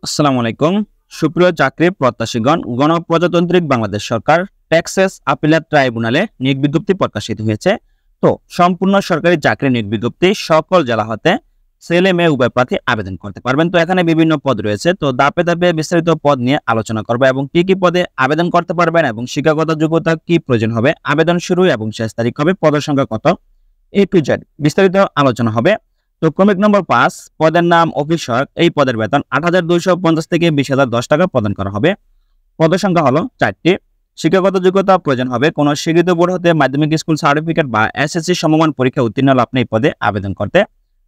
আসসালামু আলাইকুম। সুপ্রিয় চাকরি প্রত্যাশীগণ, গণপ্রজাতন্ত্রী বাংলাদেশ সরকার ট্যাক্সেস আপিলেট ট্রাইব্যুনালে নিয়োগ বিজ্ঞপ্তি প্রকাশিত হয়েছে। তো সম্পূর্ণ সরকারি চাকরি নিয়োগ বিজ্ঞপ্তি সকল জেলা হতে ছেলে মেয়ে উভয় প্রার্থী আবেদন করতে পারবেন। তো এখানে বিভিন্ন পদ রয়েছে, তো ধাপে ধাপে বিস্তারিত পদ নিয়ে আলোচনা করবো এবং কি কি পদে আবেদন করতে পারবেন এবং শিক্ষাগত যোগ্যতা কি প্রয়োজন হবে, আবেদন শুরু এবং শেষ তারিখ হবে, পদের সংখ্যা কত, A to Z বিস্তারিত আলোচনা হবে। তো ক্রমিক নম্বর 5, পদের নাম অফিস সহায়ক। এই পদের বেতন ৮,২৫০ থেকে ২০,০১০ টাকা প্রদান করা হবে। পদের সংখ্যা হলো 4টি। শিক্ষাগত যোগ্যতা প্রয়োজন হবে কোন স্বীকৃত বোর্ড হতে মাধ্যমিক স্কুল সার্টিফিকেট বা এসএসসি সমমান পরীক্ষা উত্তীর্ণ হলে আপনি এই পদে আবেদন করতে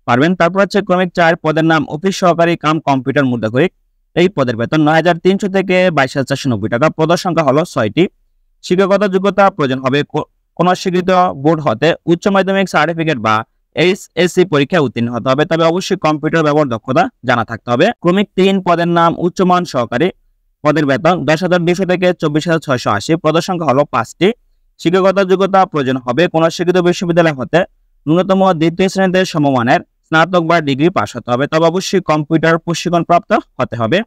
পারবেন। তারপর হচ্ছে ক্রমিক 4, পদের নাম অফিস সহকারী কাম কম্পিউটার মুদ্রাক্ষরিক। এই পদের বেতন ৯,৩০০ থেকে ২২,৪৯০ টাকা। পদের সংখ্যা হলো 6টি। শিক্ষাগত যোগ্যতা প্রয়োজন হবে কোন স্বীকৃত বোর্ড হতে উচ্চ মাধ্যমিক সার্টিফিকেট বা এইচএসসি পরীক্ষায় উত্তীর্ণ হতে হবে, তবে অবশ্যই কম্পিউটার ব্যবহার দক্ষতা জানা থাকতে হবে। ক্রমিক 3, পদের নাম উচ্চমান সহকারী। পদের বেতন ১০,২০০ থেকে ২৪,৬৮০। পদের সংখ্যা হলো 5টি। শিক্ষাগত যোগ্যতা প্রয়োজন হবে কোন স্বীকৃত বিশ্ববিদ্যালয় হতে ন্যূনতম দ্বিতীয় শ্রেণীতে সমমানের স্নাতক বা ডিগ্রি পাস হতে হবে, তবে অবশ্যই কম্পিউটার প্রশিক্ষণ প্রাপ্ত হতে হবে।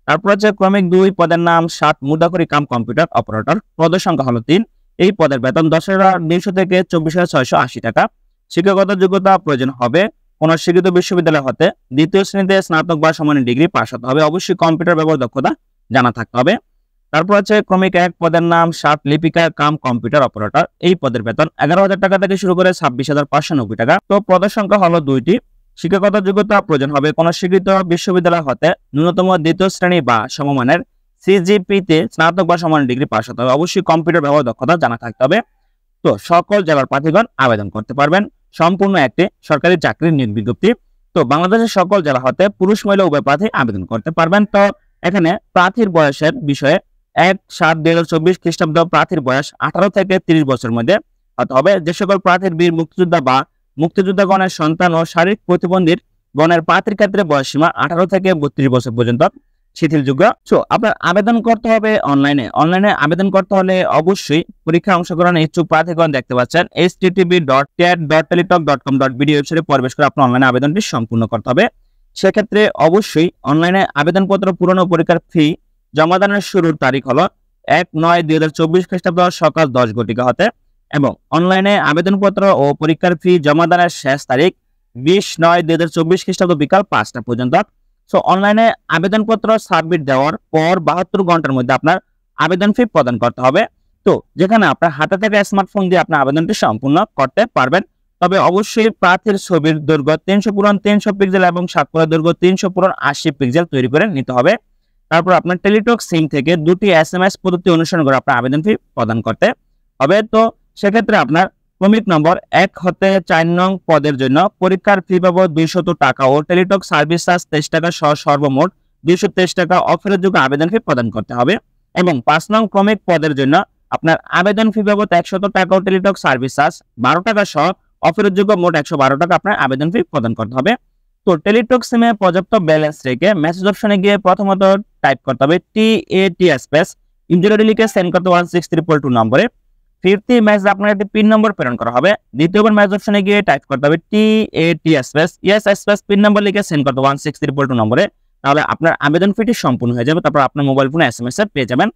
তারপর হচ্ছে ক্রমিক 2, পদের নাম 7, মুদ্রাক্ষরিক কাম কম্পিউটার অপারেটর। পদের সংখ্যা হলো 3। এই পদের বেতন ১০,২০০ থেকে ২৪,৬৮০ টাকা। শিক্ষাগত যোগ্যতা প্রয়োজন হবে কোন স্বীকৃত বিশ্ববিদ্যালয় হতে দ্বিতীয় শ্রেণীতে স্নাতক বা সমানের ডিগ্রি পাস হতে হবে, অবশ্যই কম্পিউটার ব্যবহার দক্ষতা জানা থাকতে হবে। তারপর আছে ক্রমিক 1, পদের নাম 7, লিপিকা কাম কম্পিউটার অপারেটর। এই পদের বেতন 11,০০০ টাকা থেকে শুরু করে 26,৫৯০ টাকা। তো পদের সংখ্যা হলো 2টি। শিক্ষাগত যোগ্যতা প্রয়োজন হবে কোন স্বীকৃত বিশ্ববিদ্যালয় হতে ন্যূনতম দ্বিতীয় শ্রেণী বা সমমানের সিজিপিতে স্নাতক বা সমানের ডিগ্রি পাস হতে হবে, অবশ্যই কম্পিউটার ব্যবহার দক্ষতা জানা থাকতে হবে। তো সকল জেলার প্রার্থীগণ আবেদন করতে পারবেন। সম্পূর্ণ একটি সরকারি চাকরির নিয়োগ বিজ্ঞপ্তি। তো বাংলাদেশের সকল জেলা হতে পুরুষ মহিলা উভয় প্রার্থী আবেদন করতে পারবেন। তো এখানে প্রার্থীর বয়সের বিষয়ে 1/7/2024 খ্রিস্টাব্দ প্রার্থীর বয়স 18 থেকে 30 বছরের মধ্যে হতে হবে। যে সকল প্রার্থীর বীর মুক্তিযোদ্ধা বা মুক্তিযোদ্ধাগণের সন্তান ও শারীরিক প্রতিবন্ধীর গণের প্রার্থীর ক্ষেত্রে বয়সসীমা 18 থেকে 32 বছর পর্যন্ত শিথিলযোগ্য। সো আপনার আবেদন করতে হবে অনলাইনে আবেদন করতে হলে অবশ্যই পরীক্ষা অংশগ্রহণের ইচ্ছুক প্রার্থীগণ দেখতে পাচ্ছেন http.cat.teletalk.com.bd ওয়েবসাইটে প্রবেশ করে আপনার অনলাইনে আবেদনটি সম্পূর্ণ করতে হবে। সেক্ষেত্রে অবশ্যই অনলাইনে আবেদনপত্র পূরণ ও পরীক্ষার ফি জমাদানের শুরুর তারিখ হলো 1/9/2024 খ্রিস্টাব্দ সকাল 10 ঘটিকা হতে এবং অনলাইনে আবেদনপত্র ও পরীক্ষার ফি জমাদানের শেষ তারিখ 20/9/2024 খ্রিস্টাব্দ বিকাল 5টা পর্যন্ত। সো অনলাইনে আবেদনপত্র সাবমিট দেওয়ার পর 72 ঘন্টার মধ্যে আপনার আবেদন ফি প্রদান করতে হবে। তো যেখানে আপনার হাতে থেকে স্মার্টফোন দিয়ে আপনার আবেদনটি সম্পূর্ণ করতে পারবেন, তবে অবশ্যই প্রার্থীর ছবির দৈর্ঘ্য 300 পূরণ 300 পিক্সেল এবং স্বাক্ষরের দৈর্ঘ্য 300 পূরণ 80 পিক্সেল তৈরি করে নিতে হবে। তারপর আপনার টেলিটক সিম থেকে 2টি SMS পদ্ধতি অনুসরণ করে আপনার আবেদন ফি প্রদান করতে হবে। তো সেক্ষেত্রে আপনার ক্রমিক নম্বর 1 হতে 4 নং পদের জন্য পরীক্ষার ফি বাবদ 200 টাকা ও টেলিটক সার্ভিস চার্জ 23 টাকা সহ সর্বমোট 223 টাকা অফেরতযোগ্য আবেদন ফি প্রদান করতে হবে এবং 5 নং ক্রমিক পদের জন্য আপনার আবেদন ফি বাবদ 100 টাকা ও টেলিটক সার্ভিস চার্জ 12 টাকা সহ অফেরতযোগ্য মোট 112 টাকা আপনার আবেদন ফি প্রদান করতে হবে। তো টেলিটক সিমে পর্যাপ্ত ব্যালেন্স রেখে মেসেজ অপশনে গিয়ে প্রথমত টাইপ করতে হবে TAT স্পেস ইউজার আইডি লিখে সেন্ড করতে 16322 নম্বরে। ফিরতি মেসেজ আপনার একটি পিন নম্বর প্রেরণ করা হবে। দ্বিতীয়বার মেসেজ অপশনে গিয়ে টাইপ করতে হবে TAT space yes space pin number লিখে সেন্ড করতে 16322 নম্বরে। তাহলে আপনার আবেদন ফিটি সম্পূর্ণ হয়ে যাবে। তারপর আপনার মোবাইল ফোনে SMS পেয়ে যাবেন।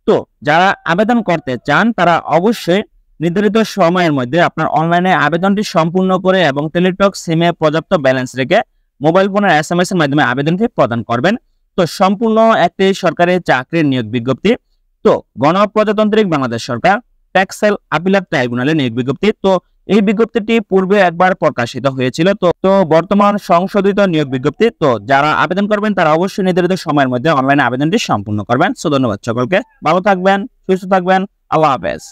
তো যারা আবেদন করতে চান তারা অবশ্যই নির্ধারিত সময়ের মধ্যে আপনার অনলাইনে আবেদনটি সম্পূর্ণ করে এবং টেলিটক সিমে পর্যাপ্ত ব্যালেন্স রেখে মোবাইল ফোনের SMS এর মাধ্যমে আবেদনটি প্রদান করবেন। তো সম্পূর্ণ একটি সরকারি চাকরির নিয়োগ বিজ্ঞপ্তি। তো গণপ্রজাতন্ত্রী বাংলাদেশ সরকার ট্যাক্সেল আপিলেট ট্রাইব্যুনালে নিয়োগ বিজ্ঞপ্তি। তো এই বিজ্ঞপ্তিটি পূর্বে একবার প্রকাশিত হয়েছিল। তো বর্তমান সংশোধিত নিয়োগ বিজ্ঞপ্তি। তো যারা আবেদন করবেন তারা অবশ্যই নির্ধারিত সময়ের মধ্যে অনলাইনে আবেদনটি সম্পূর্ণ করবেন। সো ধন্যবাদ সকলকে, ভালো থাকবেন, সুস্থ থাকবেন, আল্লাহ হাফেজ।